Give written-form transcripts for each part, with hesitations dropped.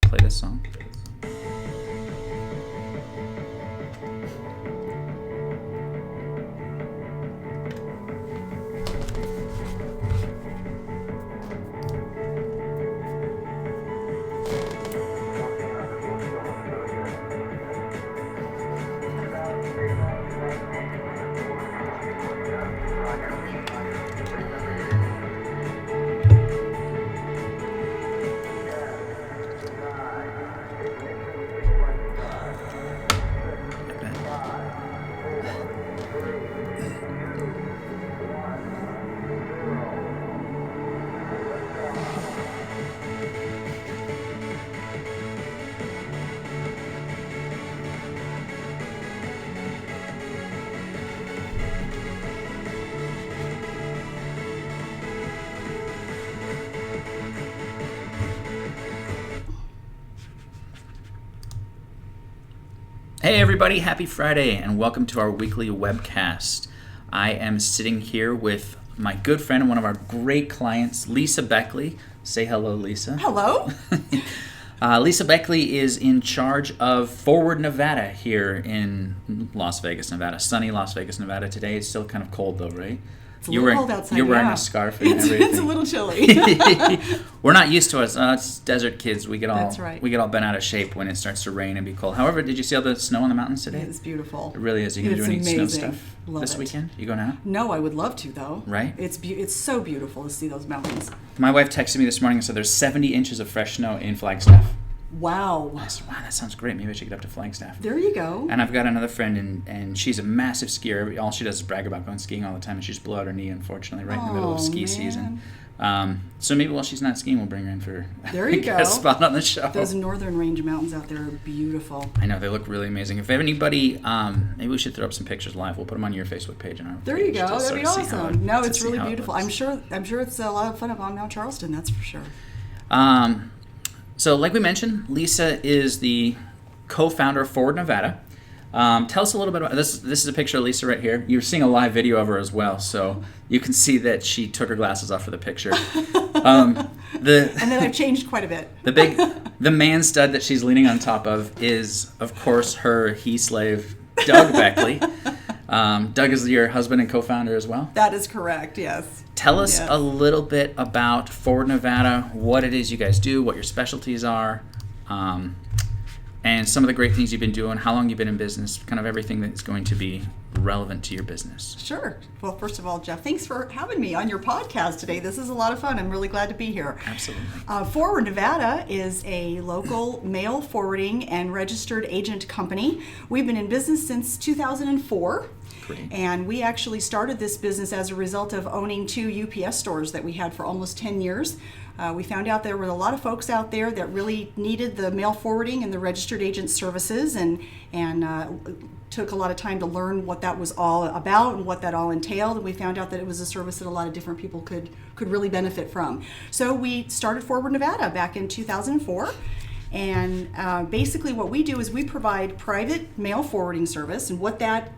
play this song. Hey everybody, happy Friday and welcome to our weekly webcast. I am sitting here with my good friend and one of our great clients, Lisa Beckley. Say hello, Lisa. Hello. Lisa Beckley is in charge of Forward Nevada here in Las Vegas, Nevada. Sunny Las Vegas, Nevada today. It's still kind of cold though, right? It's a little cold outside. You're wearing a scarf and everything. It's a little chilly. We're not used to it. It's desert kids. We get all That's right. We get all bent out of shape when it starts to rain and be cold. However, did you see all the snow on the mountains today? It's beautiful. It really is. You gonna do any amazing. snow stuff Love this it. weekend? You going out? No, I would love to though. Right? It's so beautiful to see those mountains. My wife texted me this morning and said there's 70 inches of fresh snow in Flagstaff. Wow. I said, wow, that sounds great. Maybe I should get up to Flagstaff. There you go. And I've got another friend, and she's a massive skier. All she does is brag about going skiing all the time, and she just blew out her knee, unfortunately, right in the middle of ski season. So maybe while she's not skiing, we'll bring her in for there you a go. guest spot on the show. Those northern range mountains out there are beautiful. I know, they look really amazing. If anybody, maybe we should throw up some pictures live. We'll put them on your Facebook page and our There page you go. to That'd be sort of see awesome. No, it's really how it beautiful. looks. I'm sure it's a lot of fun up on Mount Charleston. That's for sure. So like we mentioned, Lisa is the co-founder of Forward Nevada. Tell us a little bit about this. This is a picture of Lisa right here. You're seeing a live video of her as well, so you can see that she took her glasses off for the picture. And then I've changed quite a bit. The man stud that she's leaning on top of is, of course, her he-slave, Doug Beckley. Doug is your husband and co-founder as well? That is correct, yes. Tell us a little bit about Forward Nevada, what it is you guys do, what your specialties are, and some of the great things you've been doing, how long you've been in business, kind of everything that's going to be relevant to your business. Sure. Well, first of all, Jeff, thanks for having me on your podcast today. This is a lot of fun. I'm really glad to be here. Absolutely. Forward Nevada is a local mail forwarding and registered agent company. We've been in business since 2004. Great. And we actually started this business as a result of owning 2 UPS stores that we had for almost 10 years. We found out there were a lot of folks out there that really needed the mail forwarding and the registered agent services, and took a lot of time to learn what that was all about and what that all entailed. And we found out that it was a service that a lot of different people could really benefit from. So we started Forward Nevada back in 2004. And basically what we do is we provide private mail forwarding service, and what that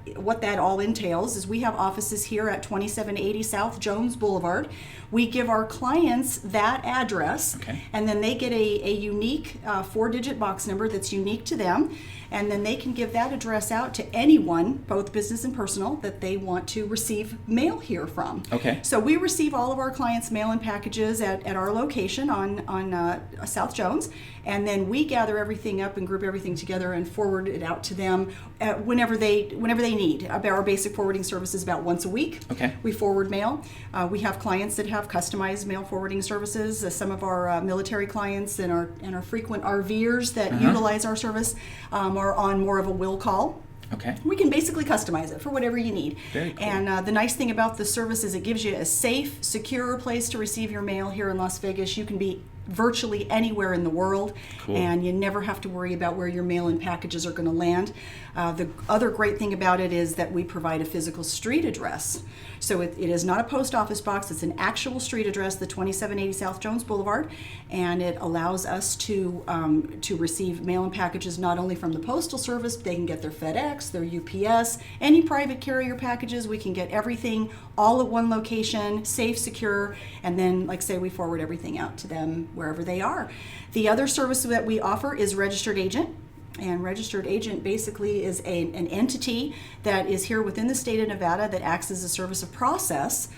all entails is we have offices here at 2780 South Jones Boulevard. We give our clients that address, and then they get a unique 4-digit box number that's unique to them, and then they can give that address out to anyone, both business and personal, that they want to receive mail here from. Okay. So we receive all of our clients' mail and packages at our location on South Jones, and then we gather everything up and group everything together and forward it out to them whenever they need. Our basic forwarding service is about once a week. Okay. We forward mail. We have clients that have customized mail forwarding services. Some of our military clients and our frequent RVers that utilize our service are on more of a will call. Okay. We can basically customize it for whatever you need. Very cool. And the nice thing about the service is it gives you a safe, secure place to receive your mail here in Las Vegas. You can be virtually anywhere in the world, and you never have to worry about where your mail and packages are going to land. The other great thing about it is that we provide a physical street address. So it is not a post office box, it's an actual street address, the 2780 South Jones Boulevard, and it allows us to receive mail and packages not only from the Postal Service, they can get their FedEx, their UPS, any private carrier packages. We can get everything all at one location, safe, secure, and then, like say, we forward everything out to them wherever they are. The other service that we offer is registered agent. And registered agent basically is an entity that is here within the state of Nevada that acts as a service of process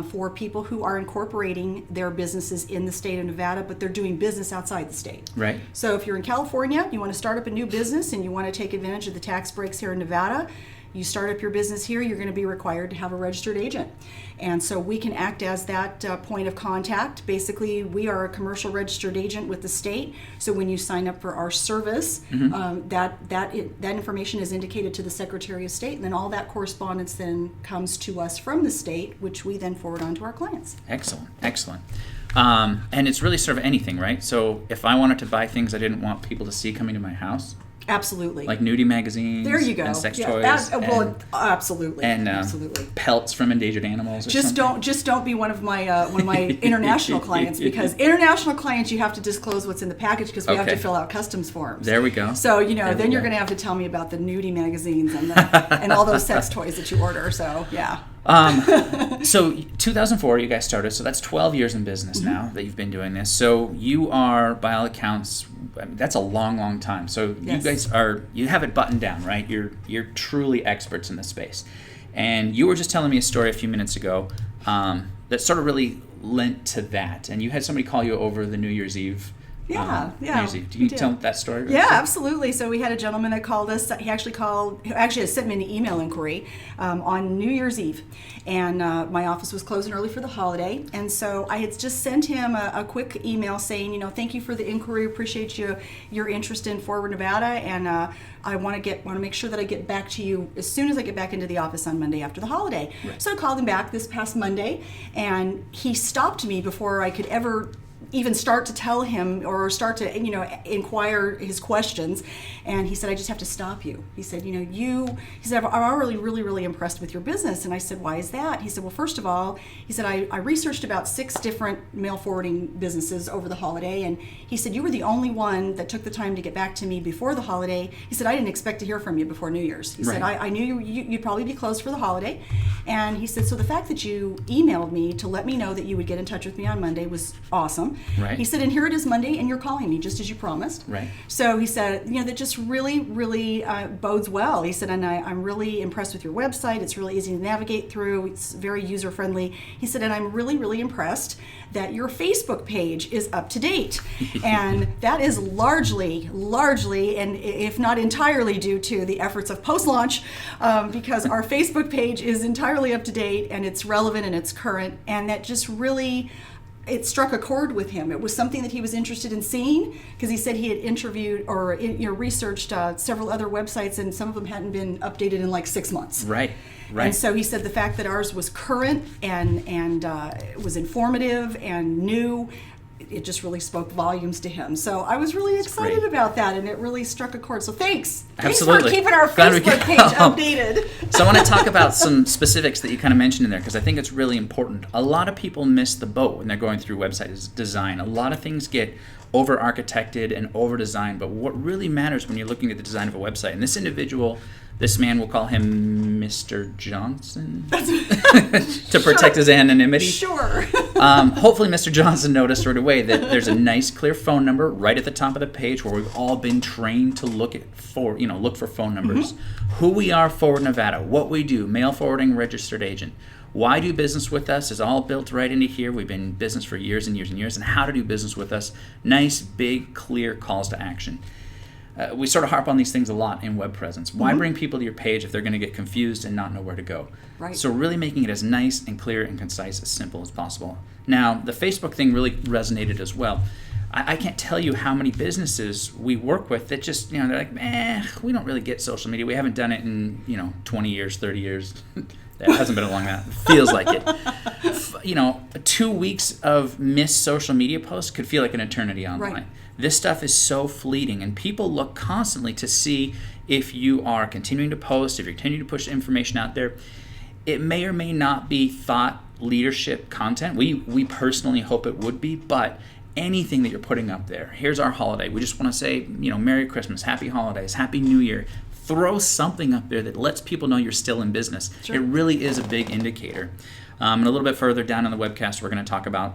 for people who are incorporating their businesses in the state of Nevada, but they're doing business outside the state. Right. So if you're in California, you want to start up a new business and you want to take advantage of the tax breaks here in Nevada, you start up your business here, you're going to be required to have a registered agent. And so we can act as that point of contact. Basically, we are a commercial registered agent with the state. So when you sign up for our service, that information is indicated to the Secretary of State, and then all that correspondence then comes to us from the state, which we then forward on to our clients. Excellent, excellent. And it's really sort of anything, right? So if I wanted to buy things I didn't want people to see coming to my house, absolutely. like nudie magazines. There you go. And sex toys. Absolutely. And absolutely. pelts from endangered animals. Or Just don't be one of my international clients, because international clients you have to disclose what's in the package because we have to fill out customs forms. There we go. So then you're going to have to tell me about the nudie magazines and all those sex toys that you order. So yeah. So 2004 you guys started, so that's 12 years in business now that you've been doing this. So you are, by all accounts, that's a long time. So yes. You have it buttoned down, right? You're truly experts in this space. And you were just telling me a story a few minutes ago that sort of really lent to that. And you had somebody call you over the New Year's Eve. Yeah. New Year's Eve. Do you tell that story? Yeah, absolutely. So we had a gentleman that called us. He actually has sent me an email inquiry on New Year's Eve. And my office was closing early for the holiday. And so I had just sent him a quick email saying, thank you for the inquiry. Appreciate your interest in Forward Nevada. And I want to make sure that I get back to you as soon as I get back into the office on Monday after the holiday. Right. So I called him back this past Monday, and he stopped me before I could ever even start to tell him or start to inquire his questions. And he said, I just have to stop you. He said, I'm already really impressed with your business. And I said, why is that? He said, well, first of all, he said, I researched about 6 different mail forwarding businesses over the holiday, and he said, you were the only one that took the time to get back to me before the holiday. He said, I didn't expect to hear from you before New Year's. He said, I knew you'd probably be closed for the holiday. And he said, so the fact that you emailed me to let me know that you would get in touch with me on Monday was awesome. Right. He said, and here it is Monday, and you're calling me just as you promised. Right. So he said, that just really bodes well. He said, and I'm really impressed with your website. It's really easy to navigate through. It's very user-friendly. He said, and I'm really impressed that your Facebook page is up to date. And that is largely, and if not entirely, due to the efforts of post-launch, because our Facebook page is entirely up to date, and it's relevant, and it's current, and that just really... it struck a chord with him. It was something that he was interested in seeing, because he said he had interviewed or researched several other websites, and some of them hadn't been updated in like 6 months. Right. And so he said the fact that ours was current and it was informative and new, it just really spoke volumes to him. So I was really excited about that, and it really struck a chord. So thanks. Absolutely. Thanks for keeping our Facebook page updated. So I want to talk about some specifics that you kind of mentioned in there, because I think it's really important. A lot of people miss the boat when they're going through website design. A lot of things get over-architected and over-designed, but what really matters when you're looking at the design of a website, and this man, we'll call him Mr. Johnson to protect his anonymity. Sure. Hopefully Mr. Johnson noticed right away that there's a nice clear phone number right at the top of the page, where we've all been trained to look for phone numbers. Mm-hmm. Who we are, Forward Nevada, what we do, mail forwarding registered agent. Why do business with us is all built right into here. We've been in business for years and years and years, and how to do business with us. Nice, big, clear calls to action. We sort of harp on these things a lot in web presence. Why bring people to your page if they're going to get confused and not know where to go? Right. So really making it as nice and clear and concise, as simple as possible. Now, the Facebook thing really resonated as well. I can't tell you how many businesses we work with that just, they're like, we don't really get social media. We haven't done it in, 20 years, 30 years. It hasn't been along that. It feels like it. 2 weeks of missed social media posts could feel like an eternity online. Right. This stuff is so fleeting, and people look constantly to see if you are continuing to post, if you're continuing to push information out there. It may or may not be thought leadership content. We personally hope it would be, but anything that you're putting up there, here's our holiday. We just want to say, Merry Christmas, Happy Holidays, Happy New Year. Throw something up there that lets people know you're still in business. Sure. It really is a big indicator. And a little bit further down in the webcast, we're going to talk about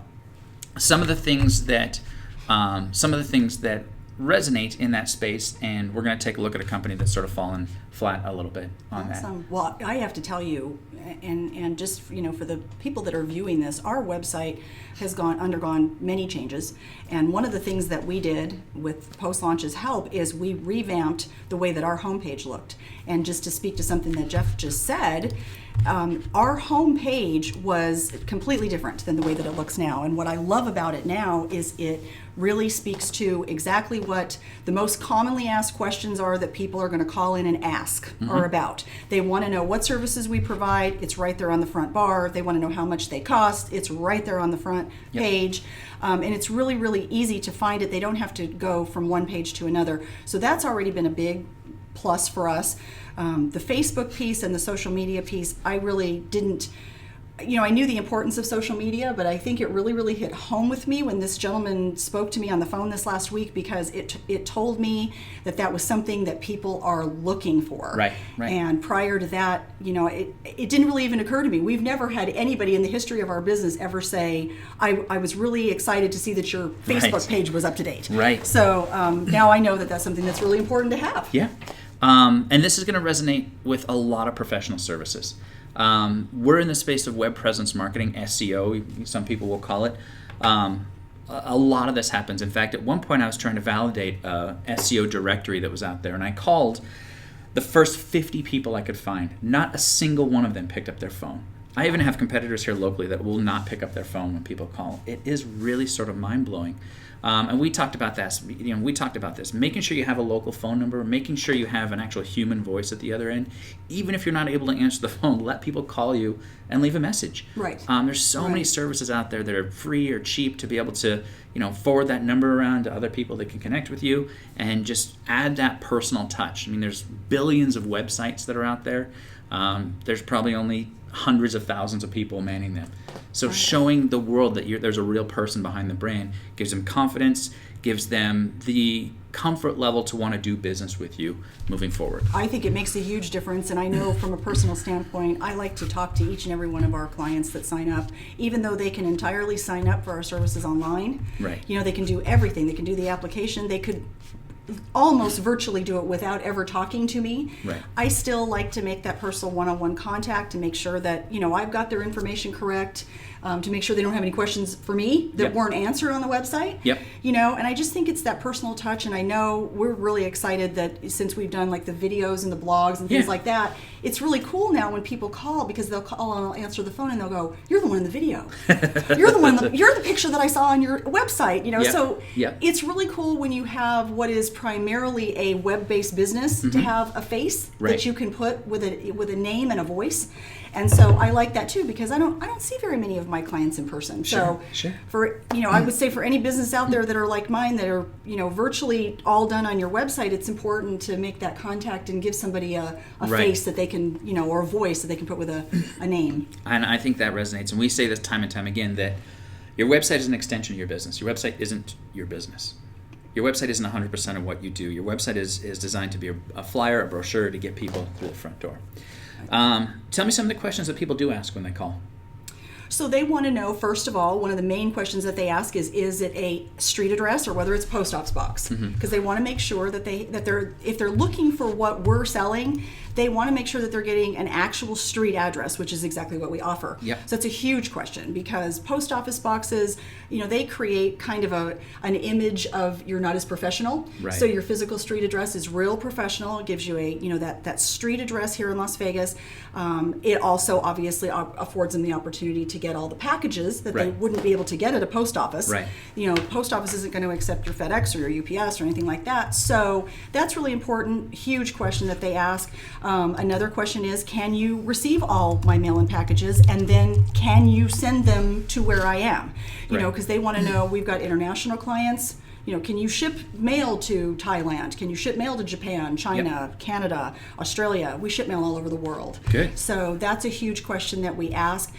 some of the things that some of the things that resonate in that space, and we're going to take a look at a company that's sort of fallen flat a little bit on that. Well, I have to tell you, and just for the people that are viewing this, our website has undergone many changes, and one of the things that we did with post-launch's help is we revamped the way that our homepage looked. And just to speak to something that Jeff just said, our homepage was completely different than the way that it looks now. And what I love about it now is it really speaks to exactly what the most commonly asked questions are that people are going to call in and ask are about. They want to know what services we provide. It's right there on the front bar. They want to know how much they cost. It's right there on the front page. And it's really, really easy to find it. They don't have to go from one page to another. So that's already been a big plus for us. The Facebook piece and the social media piece, I really didn't, I knew the importance of social media, but I think it really, really hit home with me when this gentleman spoke to me on the phone this last week, because it told me that was something that people are looking for. Right. And prior to that, it didn't really even occur to me. We've never had anybody in the history of our business ever say, I was really excited to see that your Facebook page was up to date. Right. So now I know that that's something that's really important to have. Yeah. And this is going to resonate with a lot of professional services. We're in the space of web presence marketing, SEO, some people will call it. A lot of this happens. In fact, at one point I was trying to validate a SEO directory that was out there, and I called the first 50 people I could find. Not a single one of them picked up their phone. I even have competitors here locally that will not pick up their phone when people call. It is really sort of mind-blowing. And we talked about this. Making sure you have a local phone number, making sure you have an actual human voice at the other end. Even if you're not able to answer the phone, let people call you and leave a message. Right. There's so many services out there that are free or cheap to be able to, forward that number around to other people that can connect with you and just add that personal touch. I mean, there's billions of websites that are out there. There's probably only hundreds of thousands of people manning them. So showing the world that there's a real person behind the brand gives them confidence, gives them the comfort level to want to do business with you moving forward. I think it makes a huge difference, and I know from a personal standpoint, I like to talk to each and every one of our clients that sign up, even though they can entirely sign up for our services online. Right. They can do everything. They can do the application. They could almost virtually do it without ever talking to me. Right. I still like to make that personal one-on-one contact to make sure that I've got their information correct, to make sure they don't have any questions for me that weren't answered on the website. Yep. And I just think it's that personal touch, and I know we're really excited that since we've done like the videos and the blogs and things like that, it's really cool now when people call, because they'll call and I'll answer the phone and they'll go, "You're the one in the video. You're the picture that I saw on your website." So it's really cool when you have what is primarily a web-based business to have a face that you can put with a name and a voice. And so I like that too, because I don't see very many of my clients in person. Sure. For I would say for any business out there that are like mine, that are virtually all done on your website, it's important to make that contact and give somebody a face that they can or a voice that they can put with a name. And I think that resonates. And we say this time and time again, that your website is an extension of your business. Your website isn't your business. Your website isn't 100% of what you do. Your website is designed to be a flyer, a brochure to get people through the front door. Tell me some of the questions that people do ask when they call. So they want to know, first of all, one of the main questions that they ask is it a street address or whether it's a post office box? Because they want to make sure that if they're looking for what we're selling, they want to make sure that they're getting an actual street address, which is exactly what we offer. Yep. So it's a huge question, because post office boxes, they create kind of an image of you're not as professional. Right. So your physical street address is real professional. It gives you that street address here in Las Vegas. It also obviously affords them the opportunity to get all the packages that they wouldn't be able to get at a post office. Right. Post office isn't going to accept your FedEx or your UPS or anything like that. So that's really important. Huge question that they ask. Another question is, can you receive all my mail-in packages, and then can you send them to where I am? Because they want to know, we've got international clients, can you ship mail to Thailand? Can you ship mail to Japan, China, Canada, Australia? We ship mail all over the world. Good. So that's a huge question that we ask.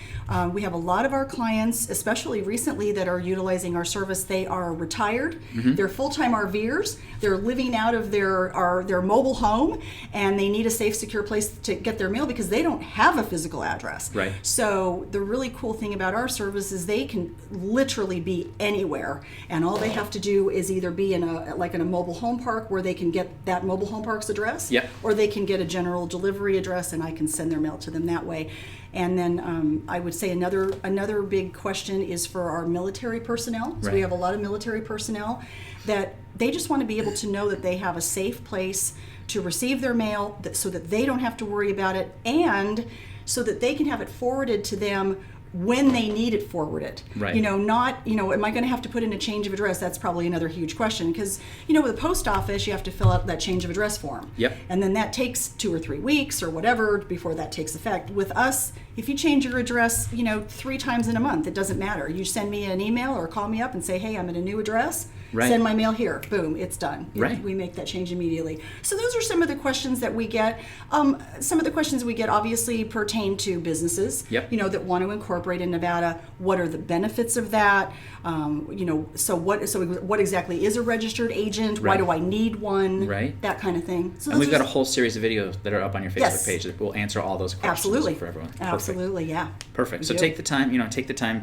We have a lot of our clients, especially recently, that are utilizing our service. They are retired. They're full-time RVers. They're living out of their mobile home, and they need a safe, secure place to get their mail because they don't have a physical address. Right. So the really cool thing about our service is they can literally be anywhere, and all they have to do is either be in a mobile home park where they can get that mobile home park's address, or they can get a general delivery address, and I can send their mail to them that way. And then I would say another big question is for our military personnel. So we have a lot of military personnel that they just want to be able to know that they have a safe place to receive their mail, so that they don't have to worry about it, and so that they can have it forwarded to them when they need it forwarded. Right. Am I going to have to put in a change of address? That's probably another huge question, because, with the post office, you have to fill out that change of address form. And then that takes 2 or 3 weeks or whatever before that takes effect. With us, if you change your address, 3 times in a month, it doesn't matter. You send me an email or call me up and say, hey, I'm at a new address. Send my mail here. Boom, it's done. We make that change immediately. So those are some of the questions that we get. Some of the questions we get obviously pertain to businesses, that want to incorporate in Nevada. What are the benefits of that? So what exactly is a registered agent? Why do I need one? That kind of thing. So and we've got a whole series of videos that are up on your Facebook page that will answer all those questions for everyone. Absolutely, yeah. Perfect. So take the time,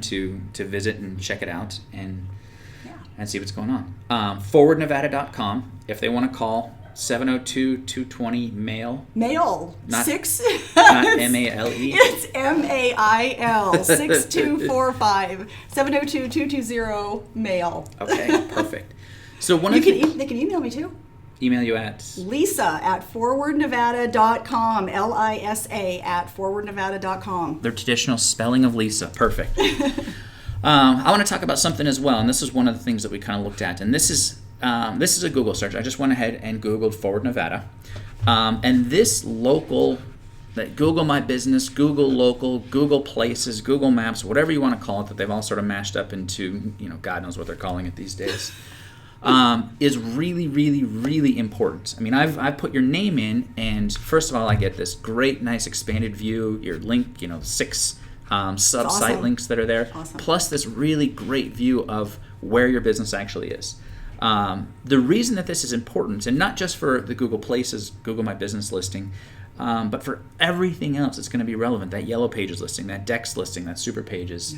to visit and check it out and see what's going on. ForwardNevada.com. If they want to call, 702-220-MAIL. Mail. Not M-A-L-E. It's M-A-I-L. 6245. 702-220-MAIL. Okay, perfect. So they can email me too. Email you at? Lisa at forwardnevada.com. Lisa at forwardnevada.com. Their traditional spelling of Lisa. Perfect. I want to talk about something as well, and this is one of the things that we kind of looked at, and this is a Google search. I just went ahead and Googled Forward Nevada, and this local, that Google My Business, Google Local, Google Places, Google Maps, whatever you want to call it, that they've all sort of mashed up into, God knows what they're calling it these days, is really, really, really important. I mean, I've put your name in, and first of all, I get this great, nice expanded view, your link, 6 sub-site links that are there, plus this really great view of where your business actually is. The reason that this is important, and not just for the Google Places, Google My Business listing, but for everything else it's going to be relevant, that Yellow Pages listing, that Dex listing, that Super Pages,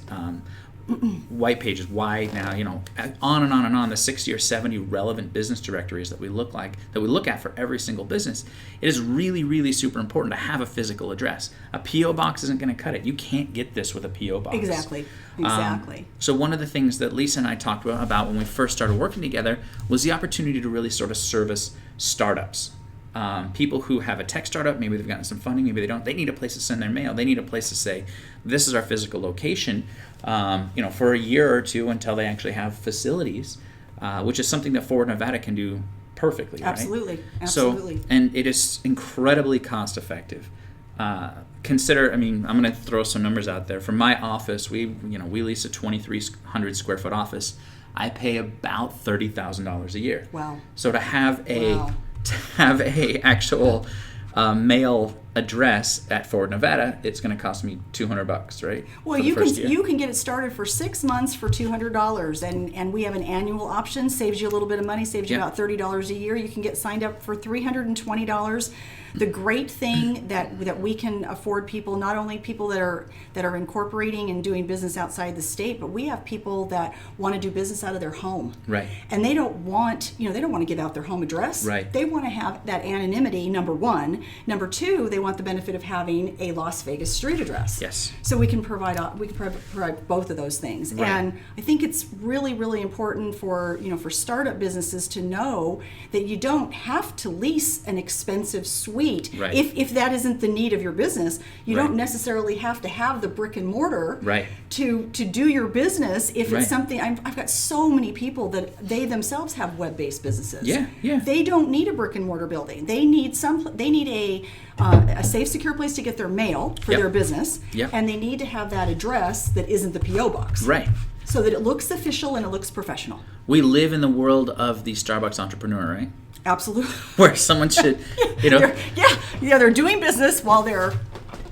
White Pages, why now, on and on and on, the 60 or 70 relevant business directories that we look at for every single business. It is really, really super important to have a physical address. A P.O. box isn't going to cut it. You can't get this with a P.O. box. Exactly. So one of the things that Lisa and I talked about when we first started working together was the opportunity to really sort of service startups. People who have a tech startup, maybe they've gotten some funding, maybe they don't. They need a place to send their mail. They need a place to say, this is our physical location, for a year or two until they actually have facilities, which is something that Forward Nevada can do perfectly. Absolutely. So, and it is incredibly cost effective. I'm going to throw some numbers out there. For my office, we lease a 2,300 square foot office. I pay about $30,000 a year. Wow. So to have a actual mail address at Forward Nevada, it's going to cost me $200, right? Well, you can get it started for 6 months for $200, and we have an annual option. Saves you a little bit of money, saves you about $30 a year. You can get signed up for $320. The great thing that we can afford people, not only people that are incorporating and doing business outside the state, but we have people that want to do business out of their home. Right. And they don't want to give out their home address. Right. They want to have that anonymity, number one. Number two, they want the benefit of having a Las Vegas street address. Yes. So we can provide both of those things. Right. And I think it's really, really important for startup businesses to know that you don't have to lease an expensive suite. Right. If that isn't the need of your business, you don't necessarily have to have the brick and mortar to do your business. If it's something, I've got so many people that they themselves have web-based businesses. Yeah. They don't need a brick and mortar building. They need a safe, secure place to get their mail for their business, and they need to have that address that isn't the P.O. box. Right. so that it looks official and it looks professional. We live in the world of the Starbucks entrepreneur, right? Absolutely. Where someone should, you know. They're doing business while they're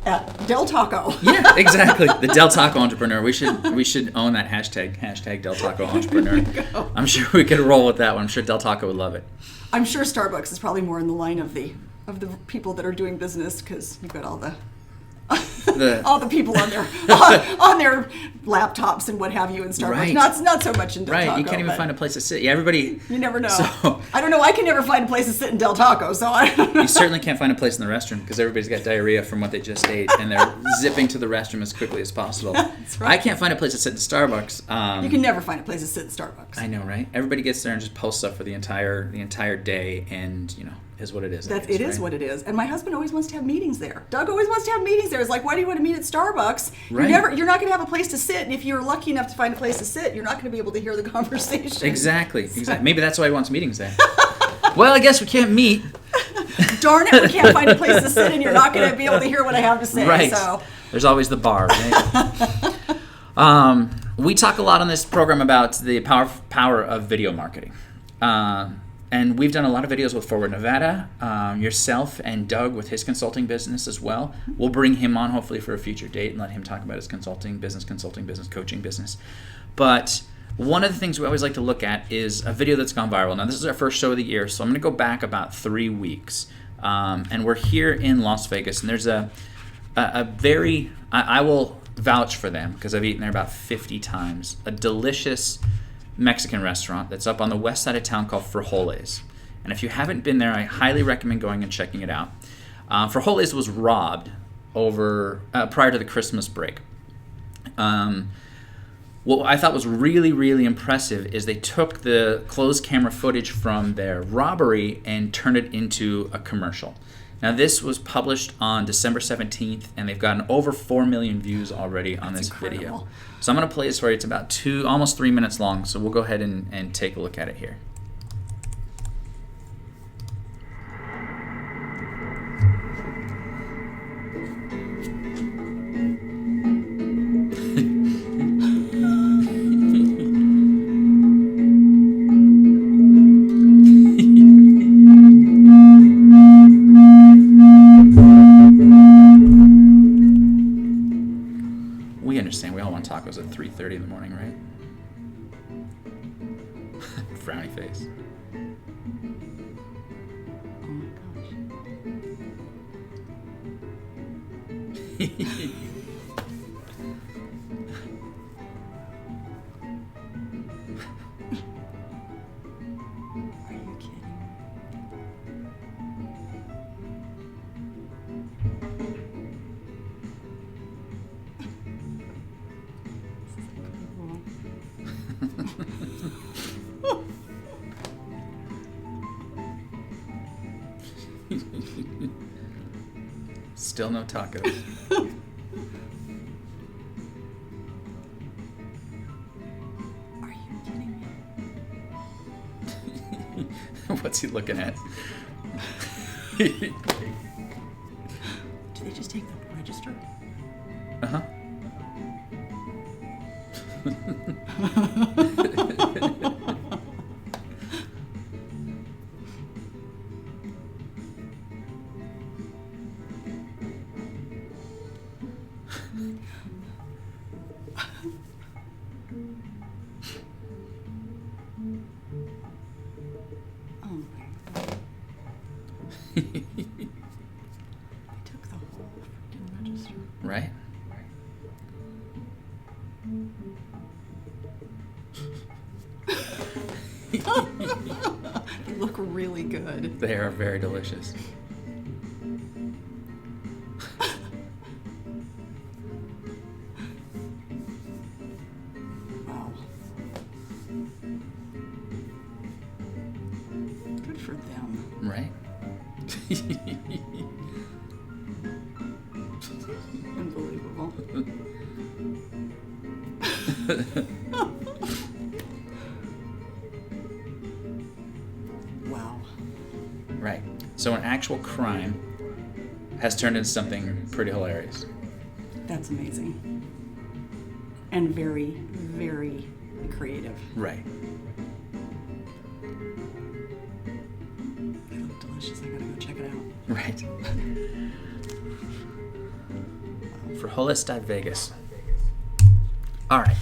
at Del Taco. Yeah, exactly. The Del Taco entrepreneur. We should own that hashtag Del Taco entrepreneur. I'm sure we could roll with that one. I'm sure Del Taco would love it. I'm sure Starbucks is probably more in the line of the people that are doing business, because you've got all the people on their laptops and what have you in Starbucks. Right. Not so much in Del Taco. Right, you can't even find a place to sit. Yeah, everybody. You never know. So, I don't know. I can never find a place to sit in Del Taco, so you certainly can't find a place in the restroom, because everybody's got diarrhea from what they just ate, and they're zipping to the restroom as quickly as possible. That's right. I can't find a place to sit in Starbucks. You can never find a place to sit in Starbucks. I know, right? Everybody gets there and just posts up for the entire day, and is what it is. It is what it is. And my husband always wants to have meetings there. Doug always wants to have meetings there. It's like, why do you want to meet at Starbucks? Right. You're not going to have a place to sit, and if you're lucky enough to find a place to sit, you're not going to be able to hear the conversation. Exactly. Maybe that's why he wants meetings there. Well, I guess we can't meet. Darn it, we can't find a place to sit, and you're not going to be able to hear what I have to say. Right. So. There's always the bar, right? We talk a lot on this program about the power of video marketing. And we've done a lot of videos with Forward Nevada, yourself and Doug with his consulting business as well. We'll bring him on hopefully for a future date and let him talk about his consulting business, coaching business. But one of the things we always like to look at is a video that's gone viral. Now, this is our first show of the year, so I'm going to go back about 3 weeks. And we're here in Las Vegas, and there's a very, I will vouch for them because I've eaten there about 50 times, a delicious Mexican restaurant that's up on the west side of town called Frijoles. And if you haven't been there, I highly recommend going and checking it out. Frijoles was robbed prior to the Christmas break. What I thought was really, really impressive is they took the closed camera footage from their robbery and turned it into a commercial. Now, this was published on December 17th, and they've gotten over 4 million views already on this video. So I'm going to play this for you. It's about almost 3 minutes long, so we'll go ahead and take a look at it here. We understand. We all want tacos at 3:30 in the morning, right? Frowny face. Oh my gosh. Are you kidding? Still no tacos. Are you kidding me? What's he looking at? Do they just take the register? Uh-huh. Oh my God. They took the whole freaking register. Right? They look really good. They are very delicious. Wow. Good for them. Right? Unbelievable. Wow. Right. So an actual crime has turned into something pretty hilarious. That's amazing. and very, very creative. Right. They look delicious. I gotta go check it out. Right. Frijoles.Vegas. All right.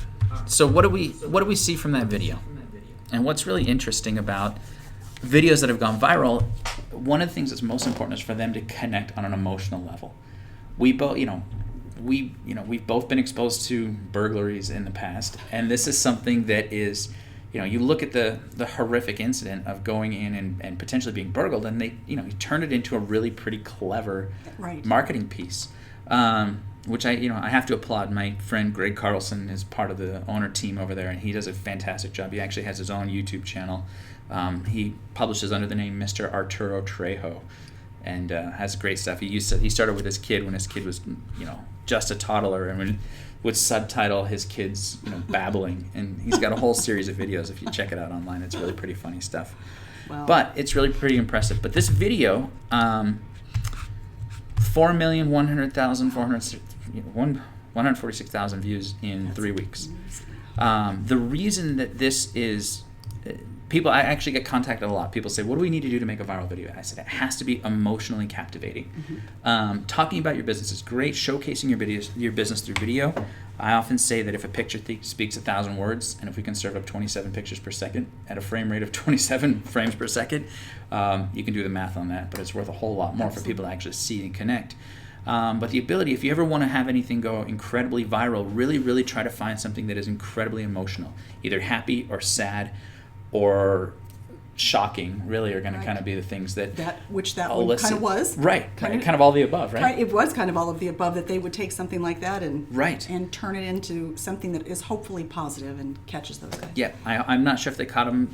So what do we see from that video? And what's really interesting about videos that have gone viral, one of the things that's most important is for them to connect on an emotional level. We've both been exposed to burglaries in the past, and this is something that is, you look at the horrific incident of going in and potentially being burgled, and they, you turn it into a really pretty clever marketing piece. Which I have to applaud. My friend Greg Carlson is part of the owner team over there, and he does a fantastic job. He actually has his own YouTube channel. He publishes under the name Mr. Arturo Trejo, and has great stuff. He started with his kid when his kid was, just a toddler, and would subtitle his kids, babbling. And he's got a whole series of videos. If you check it out online, it's really pretty funny stuff. Wow. But it's really pretty impressive. But this video, 146,000 views in 3 weeks. The reason that this is, I actually get contacted a lot. People say, what do we need to do to make a viral video? I said, it has to be emotionally captivating. Mm-hmm. Talking about your business is great. Showcasing your business through video. I often say that if a picture speaks 1,000 words, and if we can serve up 27 pictures per second at a frame rate of 27 frames per second, you can do the math on that, but it's worth a whole lot more for people to actually see and connect. But the ability, if you ever want to have anything go incredibly viral, really, really try to find something that is incredibly emotional, either happy or sad or shocking, really are going to kind of be the things that one kind of was. Right, kind of all the above, right? It was kind of all of the above, that they would take something like that and turn it into something that is hopefully positive and catches those guys. Yeah, I'm not sure if they caught them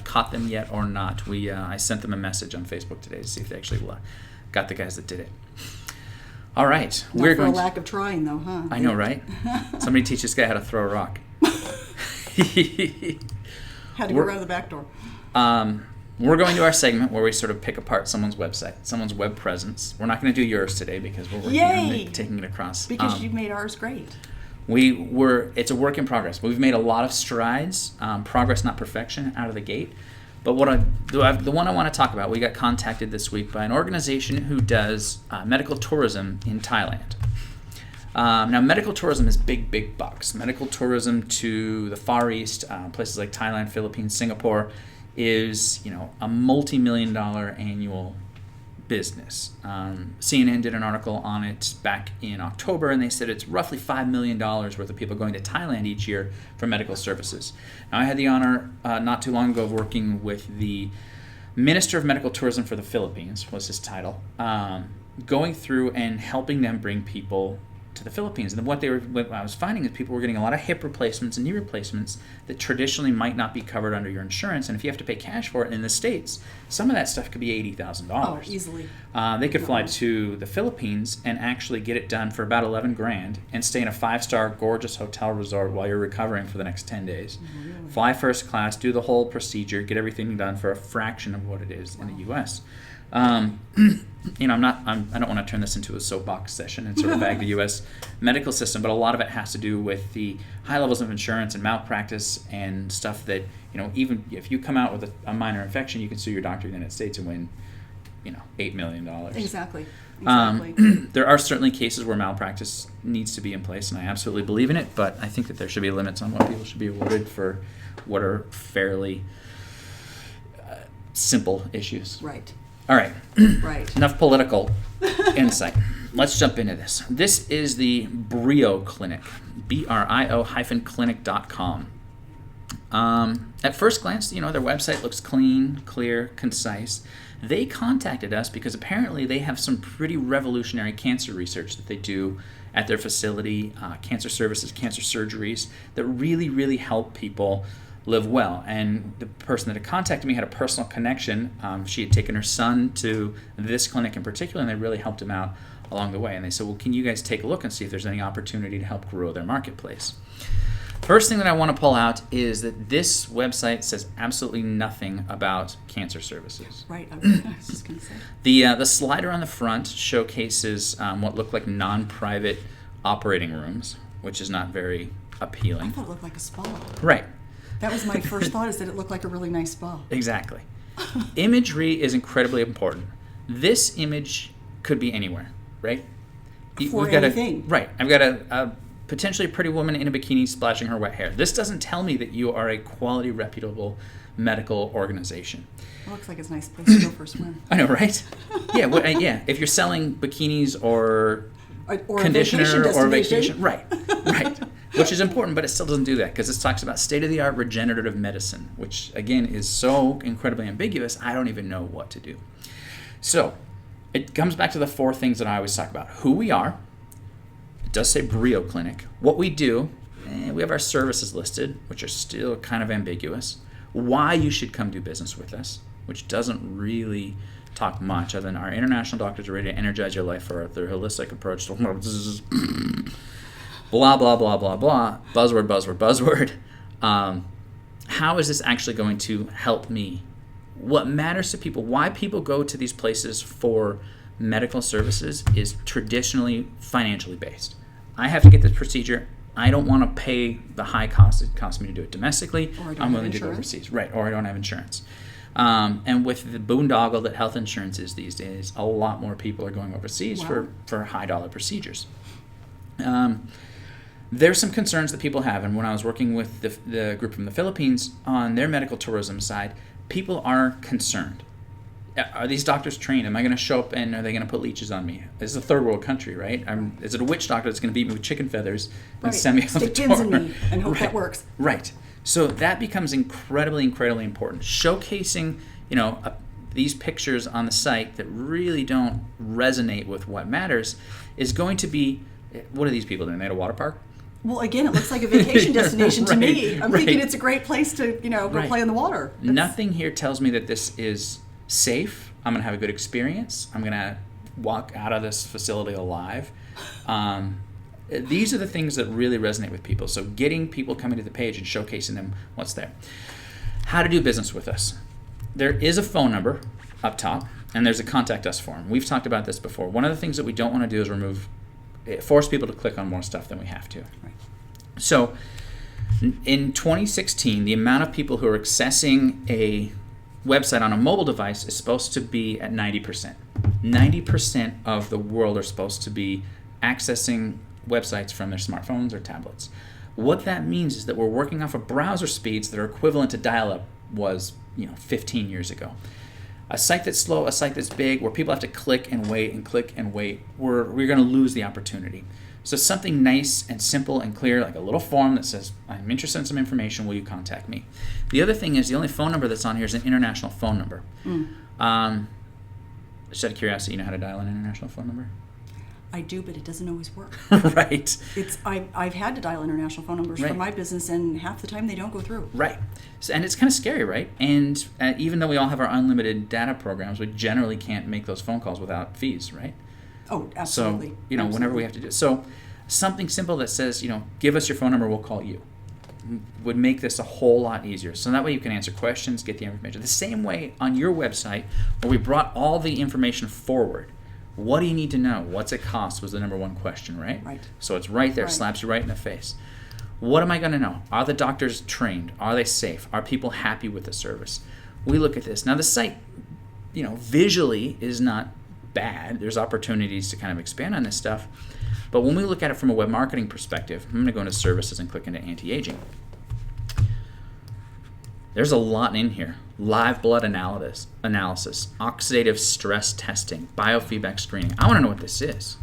caught them yet or not. I sent them a message on Facebook today to see if they actually got the guys that did it. All right. Not for a lack of trying, though, huh? I know, right? Somebody teach this guy how to throw a rock. Had to go around the back door. We're going to our segment where we sort of pick apart someone's website, someone's web presence. We're not going to do yours today because we're working on taking it across. Because you made ours great. It's a work in progress. We've made a lot of strides, progress, not perfection, out of the gate. But the one I want to talk about, we got contacted this week by an organization who does medical tourism in Thailand. Now, medical tourism is big bucks. Medical tourism to the Far East, places like Thailand, Philippines, Singapore, is a multi-million-dollar annual business. CNN did an article on it back in October, and they said it's roughly $5 million worth of people going to Thailand each year for medical services. Now, I had the honor not too long ago of working with the Minister of Medical Tourism for the Philippines, was his title, going through and helping them bring people to the Philippines. And what I was finding is people were getting a lot of hip replacements and knee replacements that traditionally might not be covered under your insurance. And if you have to pay cash for it in the States, some of that stuff could be $80,000. Oh, easily. They could fly to the Philippines and actually get it done for about $11,000 and stay in a 5-star gorgeous hotel resort while you're recovering for the next 10 days. Really? Fly first class, do the whole procedure, get everything done for a fraction of what it is in the U.S. I don't want to turn this into a soapbox session and sort of bag the U.S. medical system, but a lot of it has to do with the high levels of insurance and malpractice and stuff that, even if you come out with a minor infection, you can sue your doctor in the United States and win, $8 million. Exactly. There are certainly cases where malpractice needs to be in place, and I absolutely believe in it, but I think that there should be limits on what people should be awarded for what are fairly simple issues. Right. All right. Right. Enough political insight. Let's jump into this. This is the Brio Clinic, BRIO-clinic.com. At first glance, their website looks clean, clear, concise. They contacted us because apparently they have some pretty revolutionary cancer research that they do at their facility, cancer services, cancer surgeries, that really, really help people live well. And the person that had contacted me had a personal connection. She had taken her son to this clinic in particular, and they really helped him out along the way. And they said, well, can you guys take a look and see if there's any opportunity to help grow their marketplace? First thing that I want to pull out is that this website says absolutely nothing about cancer services. Right, I was just going to say. The slider on the front showcases what look like non-private operating rooms. which is not very I appealing. thought it looked like a spa. Right. That was my first thought, is that it looked like a really nice spa. Exactly. Imagery is incredibly important. This image could be anywhere, right? For anything. Right. I've got a potentially pretty woman in a bikini splashing her wet hair. This doesn't tell me that you are a quality, reputable medical organization. It looks like it's a nice place to go for a swim. I know, right? Yeah, yeah. If you're selling bikinis or conditioner or vacation, right. Which is important, but it still doesn't do that, because it talks about state-of-the-art regenerative medicine, which again is so incredibly ambiguous, I don't even know what to do. So it comes back to the 4 things that I always talk about. Who we are. It does say Brio Clinic. What we do, we have our services listed, which are still kind of ambiguous. Why you should come do business with us, which doesn't really talk much other than our international doctors are ready to energize your life for their holistic approach to blah, blah, blah, blah, blah, buzzword. How is this actually going to help me? What matters to people, why people go to these places for medical services, is traditionally financially based. I have to get this procedure. I don't want to pay the high cost it costs me to do it domestically. I'm willing to go overseas. Right, or I don't have insurance. And with the boondoggle that health insurance is these days, a lot more people are going overseas for high dollar procedures. There's some concerns that people have, and when I was working with the group from the Philippines on their medical tourism side, people are concerned. Are these doctors trained? Am I going to show up and are they going to put leeches on me? This is a third world country, right? Is it a witch doctor that's going to beat me with chicken feathers and send me off the Stick pins in me and hope that works. Right. So that becomes incredibly important. Showcasing, these pictures on the site that really don't resonate with what matters is going to be, what are these people doing? They at a water park? Well, again, it looks like a vacation destination to me. I'm thinking it's a great place to, go play in the water. Nothing here tells me that this is safe. I'm going to have a good experience. I'm going to walk out of this facility alive. These are the things that really resonate with people. So getting people coming to the page and showcasing them what's there. How to do business with us. There is a phone number up top, and there's a contact us form. We've talked about this before. One of the things that we don't want to do is force people to click on more stuff than we have to. Right. So in 2016, the amount of people who are accessing a website on a mobile device is supposed to be at 90%. 90% of the world are supposed to be accessing websites from their smartphones or tablets. What that means is that we're working off of browser speeds that are equivalent to dial-up was 15 years ago. A site that's slow, a site that's big, where people have to click and wait, we're going to lose the opportunity. So something nice and simple and clear, like a little form that says, I'm interested in some information, will you contact me? The other thing is the only phone number that's on here is an international phone number. Just out of curiosity, you know how to dial an international phone number? I do, but it doesn't always work. Right. I've had to dial international phone numbers for my business, and half the time they don't go through. Right. So, and it's kind of scary, right? And even though we all have our unlimited data programs, we generally can't make those phone calls without fees, right? Oh, absolutely. So, whenever we have to do it. So something simple that says, give us your phone number, we'll call you, would make this a whole lot easier. So that way you can answer questions, get the information. The same way on your website, where we brought all the information forward. What do you need to know? What's it cost was the number one question, right? Right. So it's right there, slaps you right in the face. What am I going to know? Are the doctors trained? Are they safe? Are people happy with the service? We look at this. Now the site, visually is not bad. There's opportunities to kind of expand on this stuff. But when we look at it from a web marketing perspective, I'm going to go into services and click into anti-aging. There's a lot in here. Live blood analysis, oxidative stress testing, biofeedback screening. I want to know what this is.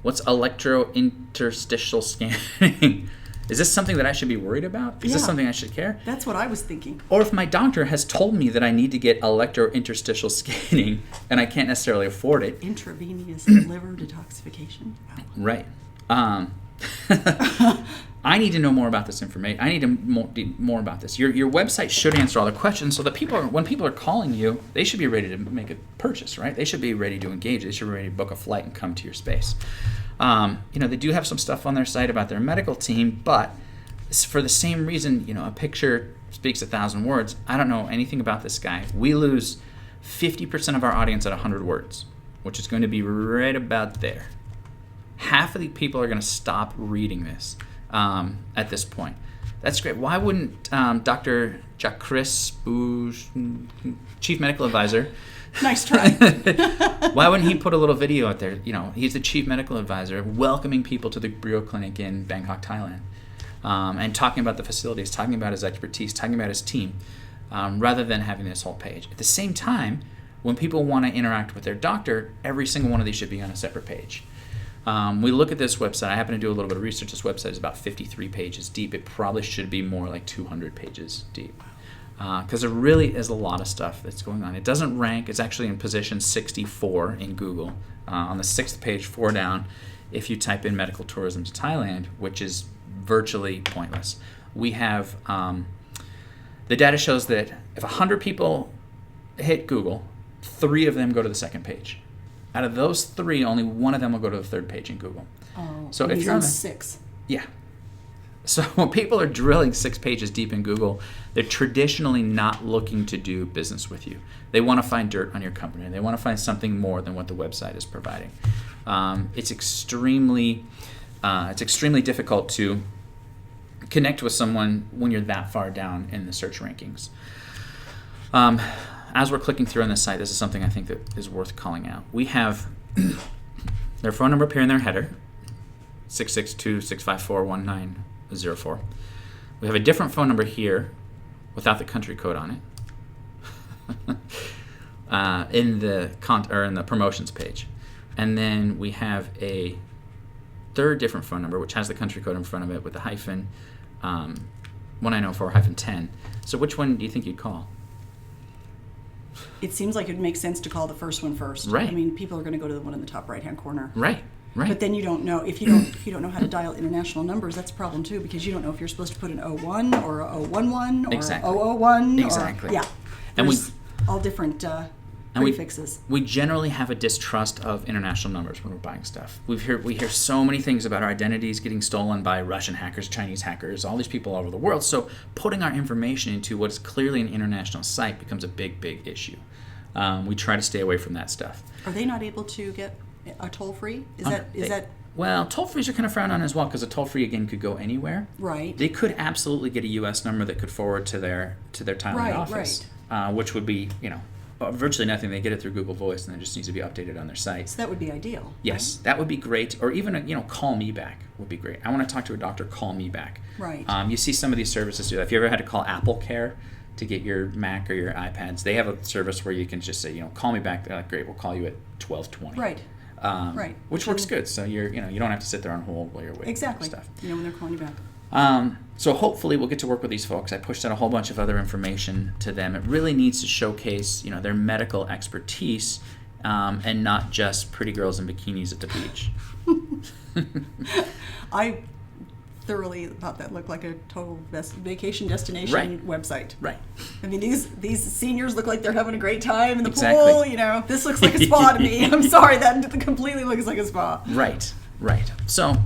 What's electrointerstitial scanning? Is this something that I should be worried about? Is this something I should care? That's what I was thinking. Or if my doctor has told me that I need to get electrointerstitial scanning and I can't necessarily afford it. Intravenous liver detoxification. Right. I need to know more about this information. I need to more about this. Your website should answer all the questions so that when people are calling you, they should be ready to make a purchase, right? They should be ready to engage. They should be ready to book a flight and come to your space. They do have some stuff on their site about their medical team, but for the same reason, a picture speaks 1,000 words. I don't know anything about this guy. We lose 50% of our audience at 100 words, which is going to be right about there. Half of the people are going to stop reading this. at this point. That's great. Why wouldn't Dr. Jacques Bouge, Chief Medical Advisor, Nice try. why wouldn't he put a little video out there? He's the Chief Medical Advisor welcoming people to the Brio Clinic in Bangkok, Thailand, and talking about the facilities, talking about his expertise, talking about his team, rather than having this whole page. At the same time, when people want to interact with their doctor, every single one of these should be on a separate page. We look at this website. I happen to do a little bit of research. This website is about 53 pages deep. It probably should be more like 200 pages deep. Because there really is a lot of stuff that's going on. It doesn't rank. It's actually in position 64 in Google. On the 6th page, 4 down, if you type in medical tourism to Thailand, which is virtually pointless. We have, the data shows that if 100 people hit Google, 3 of them go to the 2nd page. Out of those 3, only 1 of them will go to the 3rd page in Google. Oh, so if you're on 6. Yeah. So when people are drilling 6 pages deep in Google, they're traditionally not looking to do business with you. They want to find dirt on your company. They want to find something more than what the website is providing. It's extremely difficult to connect with someone when you're that far down in the search rankings. As we're clicking through on this site, this is something I think that is worth calling out. We have their phone number appear in their header, 662-654-1904. We have a different phone number here without the country code on it in the promotions page. And then we have a third different phone number which has the country code in front of it with the hyphen 1904-10. So which one do you think you'd call? It seems like it makes sense to call the first one first. Right. I mean, people are going to go to the one in the top right-hand corner. Right. But then you don't know if you don't know how to dial international numbers. That's a problem too, because you don't know if you're supposed to put an 01 or a 011 or Exactly. 001. Exactly. Yeah. And There's all different prefixes. We generally have a distrust of international numbers when we're buying stuff. We hear so many things about our identities getting stolen by Russian hackers, Chinese hackers, all these people all over the world. So putting our information into what is clearly an international site becomes a big, big issue. We try to stay away from that stuff. Are they not able to get a toll-free? Is that Well, toll-frees are kind of frowned on as well, because a toll-free, again, could go anywhere. right? They could absolutely get a U.S. number that could forward to their Thailand office, which would be, virtually nothing. They get it through Google Voice, and it just needs to be updated on their site. So that would be ideal. Yes, that would be great. Or even, call me back would be great. I want to talk to a doctor, call me back. Right. You see some of these services do that. If you ever had to call Apple Care to get your Mac or your iPads, they have a service where you can just say, call me back. They're like, great, we'll call you at 12:20. Right. Right. Which works good. So you don't have to sit there on hold while you're waiting Exactly. for stuff. When they're calling you back. So hopefully we'll get to work with these folks. I pushed out a whole bunch of other information to them. It really needs to showcase, their medical expertise, and not just pretty girls in bikinis at the beach. I thoroughly thought that looked like a total best vacation destination Right. website. Right. I mean, these seniors look like they're having a great time in the Exactly. pool. This looks like a spa to me. I'm sorry, that completely looks like a spa. Right. So,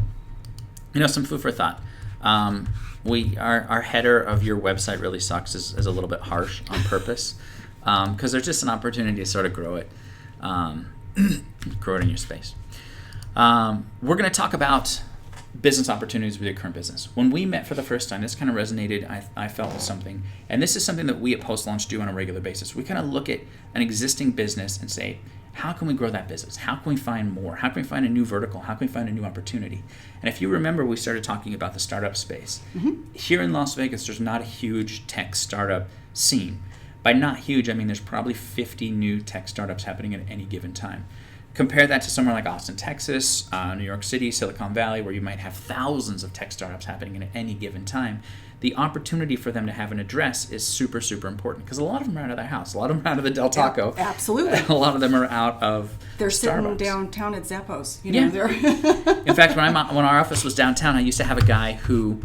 some food for thought. Our header of your website really sucks is a little bit harsh on purpose, because there's just an opportunity to sort of grow it in your space. We're going to talk about business opportunities with your current business. When we met for the first time, this kind of resonated, I felt, with something. And this is something that we at Post Launch do on a regular basis. We kind of look at an existing business and say, how can we grow that business? How can we find more? How can we find a new vertical? How can we find a new opportunity? And if you remember, we started talking about the startup space. Mm-hmm. Here in Las Vegas, there's not a huge tech startup scene. By not huge, I mean there's probably 50 new tech startups happening at any given time. Compare that to somewhere like Austin, Texas, New York City, Silicon Valley, where you might have thousands of tech startups happening at any given time. The opportunity for them to have an address is super, super important, because a lot of them are out of their house. A lot of them are out of the Del Taco. Yeah, absolutely. A lot of them are out of They're sitting Starbucks. downtown at Zappos. Yeah. They're In fact, when our office was downtown, I used to have a guy who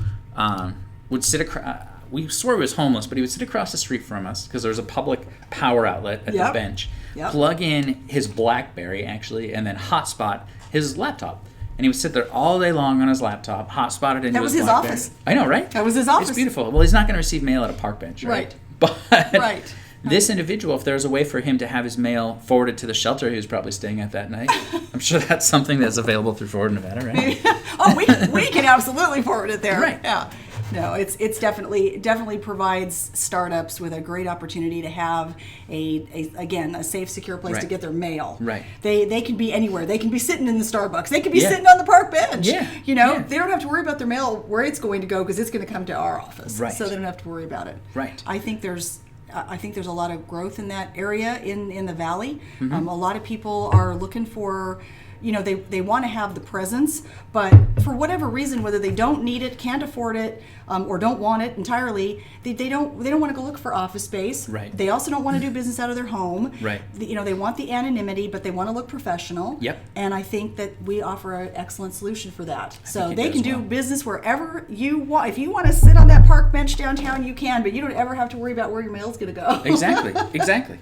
would sit across. We swore he was homeless, but he would sit across the street from us because there was a public power outlet at the bench. Yep. Plug in his BlackBerry, actually, and then hotspot his laptop. And he would sit there all day long on his laptop, hotspot it into That was his BlackBerry. office. I know, right? That was his office. It's beautiful. Well, he's not going to receive mail at a park bench, right? Right. But Right. This individual, if there's a way for him to have his mail forwarded to the shelter he was probably staying at that night, I'm sure that's something that's available through Forward Nevada, right? Oh, we can absolutely forward it there. Right. Yeah. No, it's definitely provides startups with a great opportunity to have a safe, secure place to get their mail. Right. They can be anywhere. They can be sitting in the Starbucks. They can be sitting on the park bench. Yeah. They don't have to worry about their mail where it's going to go because it's going to come to our office. Right. So they don't have to worry about it. Right. I think there's a lot of growth in that area in the valley. Mm-hmm. A lot of people are looking for. They want to have the presence, but for whatever reason, whether they don't need it, can't afford it, or don't want it entirely, they don't want to go look for office space. Right. They also don't want to do business out of their home. Right. They want the anonymity, but they want to look professional. Yep. And I think that we offer an excellent solution for that. So think they it can does do well. business wherever you want. If you want to sit on that park bench downtown, you can, but you don't ever have to worry about where your mail's going to go. Exactly.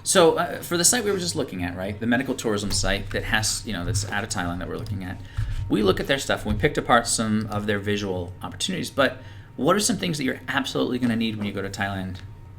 So for the site we were just looking at, right, the medical tourism site that has, that's out of Thailand that we're looking at, we look at their stuff and we picked apart some of their visual opportunities. But what are some things that you're absolutely going to need when you go to Thailand?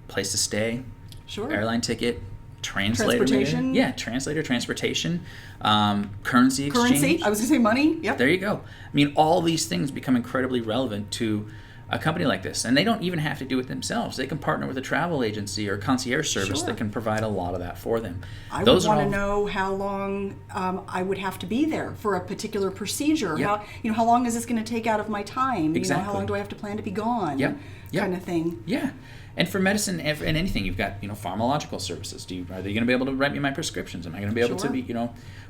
Place to stay, Sure. airline ticket, translator, Transportation. maybe? Yeah, translator, transportation, currency exchange. Currency. I was going to say money. Yep. There you go. I mean, all these things become incredibly relevant to a company like this, and they don't even have to do it themselves. They can partner with a travel agency or concierge service that can provide a lot of that for them. I would want to know how long I would have to be there for a particular procedure. Yep. How long is this going to take out of my time? Exactly. How long do I have to plan to be gone? Yep. Kind of thing. Yeah. And for medicine and anything, you've got, pharmacological services. Are they going to be able to write me my prescriptions? Am I going to be able to be,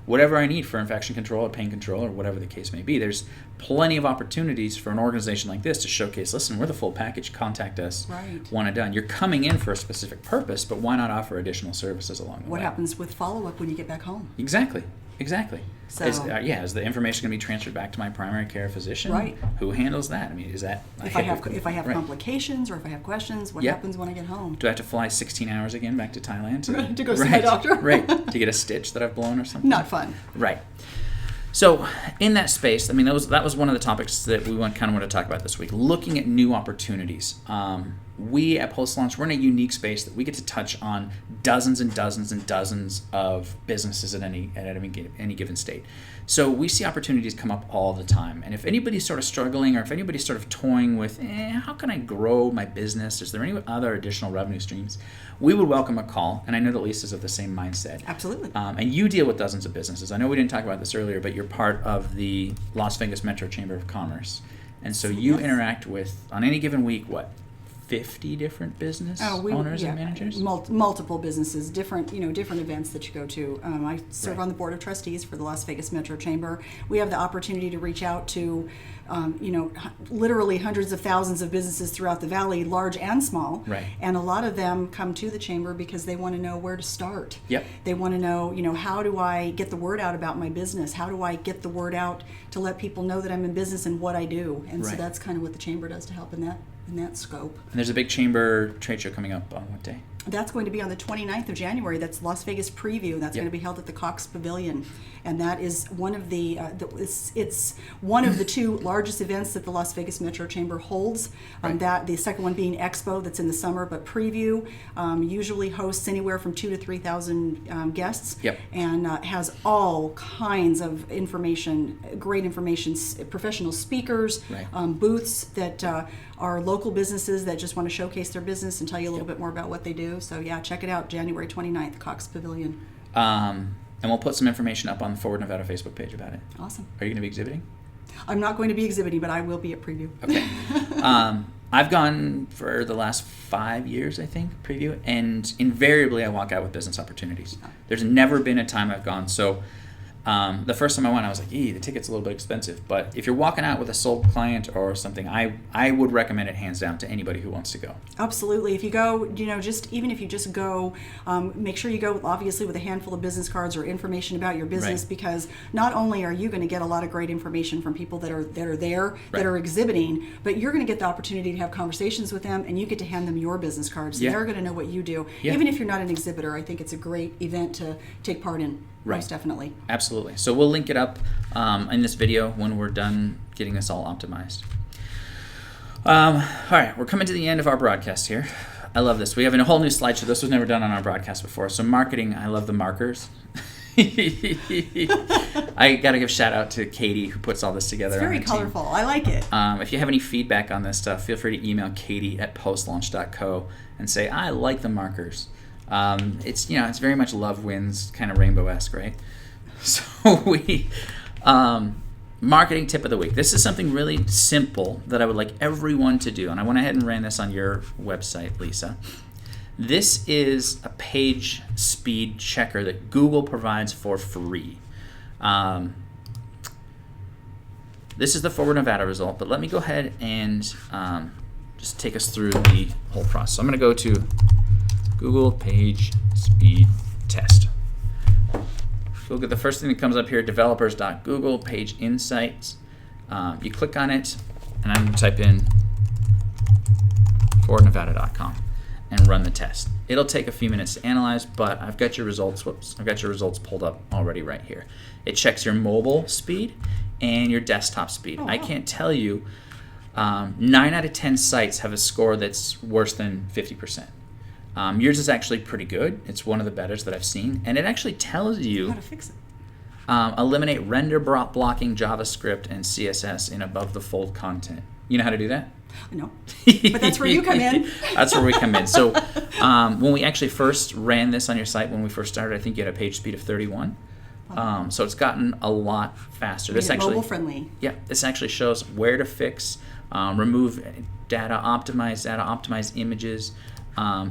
whatever I need for infection control or pain control or whatever the case may be? There's plenty of opportunities for an organization like this to showcase, listen, we're the full package, contact us, one and done. You're coming in for a specific purpose, but why not offer additional services along the way? What happens with follow-up when you get back home? Exactly. So, Is the information going to be transferred back to my primary care physician? Right. Who handles that? I mean, is that if I have complications or if I have questions, what happens when I get home? Do I have to fly 16 hours again back to Thailand to go see my doctor? Right. To get a stitch that I've blown or something? Not fun. Right. So in that space, I mean, that was one of the topics that we want to talk about this week, looking at new opportunities. We at Post Launch, we're in a unique space that we get to touch on dozens and dozens and dozens of businesses at any given state. So we see opportunities come up all the time. And if anybody's sort of struggling or if anybody's sort of toying with, how can I grow my business? Is there any other additional revenue streams? We would welcome a call. And I know that Lisa's of the same mindset. Absolutely. And you deal with dozens of businesses. I know we didn't talk about this earlier, but you're part of the Las Vegas Metro Chamber of Commerce. And so you interact with, on any given week, 50 different business owners and managers? Multiple businesses, different events that you go to. I serve on the board of trustees for the Las Vegas Metro Chamber. We have the opportunity to reach out to, literally hundreds of thousands of businesses throughout the valley, large and small. Right. And a lot of them come to the chamber because they want to know where to start. Yep. They want to know, how do I get the word out about my business? How do I get the word out to let people know that I'm in business and what I do? And so that's kind of what the chamber does to help in that scope. And there's a big chamber trade show coming up on what day? That's going to be on the 29th of January. That's Las Vegas Preview. That's going to be held at the Cox Pavilion. And that is one of it's one of the two largest events that the Las Vegas Metro Chamber holds. That the second one being Expo, that's in the summer, but Preview usually hosts anywhere from 2,000 to 3,000 guests. Yep. And has all kinds of information, great information, professional speakers, booths that are local businesses that just want to showcase their business and tell you a little bit more about what they do. So check it out, January 29th, Cox Pavilion. And we'll put some information up on the Forward Nevada Facebook page about it. Awesome. Are you going to be exhibiting? I'm not going to be exhibiting, but I will be at Preview. Okay. I've gone for the last 5 years, I think, Preview, and invariably I walk out with business opportunities. There's never been a time I've gone. So the first time I went, I was like, the ticket's a little bit expensive. But if you're walking out with a sold client or something, I would recommend it hands down to anybody who wants to go. Absolutely. If you go, even if you just go, make sure you go obviously with a handful of business cards or information about your business, because not only are you going to get a lot of great information from people that are there, that are exhibiting, but you're going to get the opportunity to have conversations with them, and you get to hand them your business cards. So they're going to know what you do. Even if you're not an exhibitor, I think it's a great event to take part in. Most definitely. Absolutely. So we'll link it up in this video when we're done getting this all optimized. All right, we're coming to the end of our broadcast here. I love this. We have a whole new slideshow. This was never done on our broadcast before. So marketing, I love the markers. I got to give a shout out to Katie who puts all this together. It's very colorful. I like it. If you have any feedback on this stuff, feel free to email katie@postlaunch.co and say, I like the markers. It's it's very much love wins, kind of rainbow-esque, right? So marketing tip of the week. This is something really simple that I would like everyone to do. And I went ahead and ran this on your website, Lisa. This is a page speed checker that Google provides for free. This is the Forward Nevada result, but let me go ahead and just take us through the whole process. So I'm going to go to Google Page Speed Test. Look at the first thing that comes up here, developers.google page insights. You click on it, and I'm going to type in forwardnevada.com and run the test. It'll take a few minutes to analyze, but I've got your results. I've got your results pulled up already right here. It checks your mobile speed and your desktop speed. Oh, wow. I can't tell you, 9 out of 10 sites have a score that's worse than 50%. Yours is actually pretty good. It's one of the betters that I've seen. And it actually tells you How to fix it. Eliminate render blocking JavaScript and CSS in above the fold content. You know how to do that? No. But that's where you come in. That's where we come in. So when we actually first ran this on your site, when we first started, I think you had a page speed of 31. So it's gotten a lot faster. This actually mobile friendly. Yeah, this actually shows where to fix, remove data, optimize images.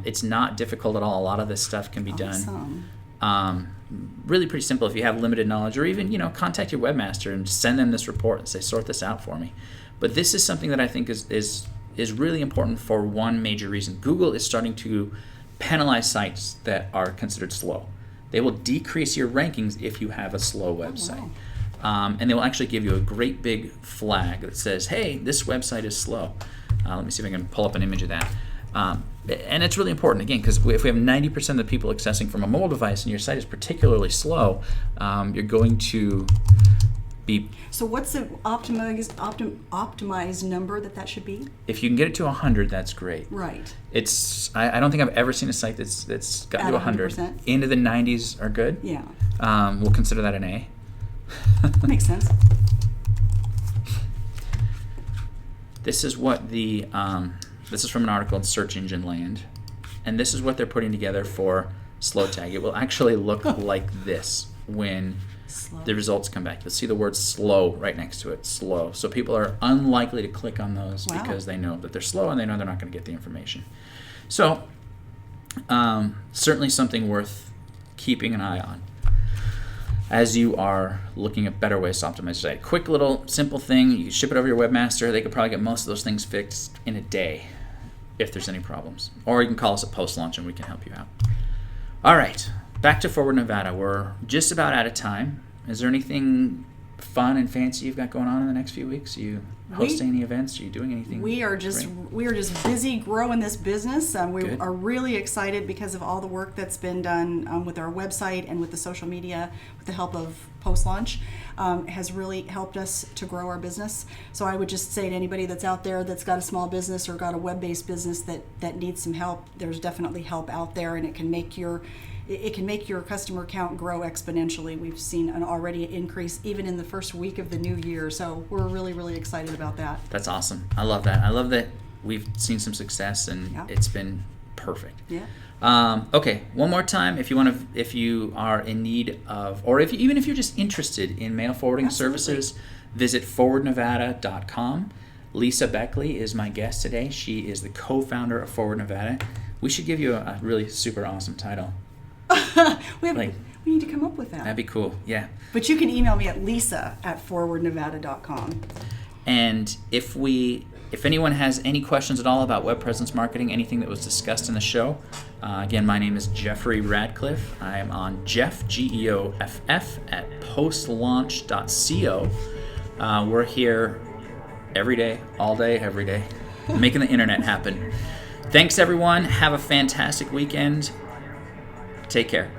It's not difficult at all. A lot of this stuff can be done. Really pretty simple if you have limited knowledge, or even contact your webmaster and send them this report and say, sort this out for me. But this is something that I think is really important for one major reason. Google is starting to penalize sites that are considered slow. They will decrease your rankings if you have a slow website. Oh, wow. And they will actually give you a great big flag that says, hey, this website is slow. Let me see if I can pull up an image of that. And it's really important, again, because if we have 90% of the people accessing from a mobile device and your site is particularly slow, you're going to be... So what's the optimized number that should be? If you can get it to 100, that's great. Right. I don't think I've ever seen a site that's gotten to 100. 100%. Into the 90s are good. Yeah. We'll consider that an A. Makes sense. This is what the... this is from an article in Search Engine Land, and this is what they're putting together for slow tag. It will actually look like this when the results come back. You'll see the word slow right next to it, slow. So people are unlikely to click on those because they know that they're slow and they know they're not going to get the information. So certainly something worth keeping an eye on as you are looking at better ways to optimize your site. Quick little simple thing, you ship it over your webmaster. They could probably get most of those things fixed in a day if there's any problems. Or you can call us at post-launch and we can help you out. All right, back to Forward Nevada. We're just about out of time. Is there anything fun and fancy you've got going on in the next few weeks? Are you hosting any events? Are you doing anything? We are just busy growing this business. We are really excited because of all the work that's been done with our website and with the social media with the help of post-launch. Has really helped us to grow our business. So I would just say to anybody that's out there that's got a small business or got a web-based business that needs some help, there's definitely help out there, and it can make your customer count grow exponentially. We've seen an already increase even in the first week of the new year. So we're really, really excited about that. That's awesome. I love that. I love that we've seen some success and it's been perfect. Yeah. Okay, one more time. If you are in need of, or even if you're just interested in mail forwarding services, visit forwardnevada.com. Lisa Beckley is my guest today. She is the co-founder of Forward Nevada. We should give you a really super awesome title. We need to come up with that. That'd be cool, yeah. But you can email me at lisa@forwardnevada.com. And if anyone has any questions at all about web presence marketing, anything that was discussed in the show, again, my name is Jeffrey Radcliffe. I am on Jeff, Geoff, at postlaunch.co. We're here every day, all day, every day, making the internet happen. Thanks, everyone. Have a fantastic weekend. Take care.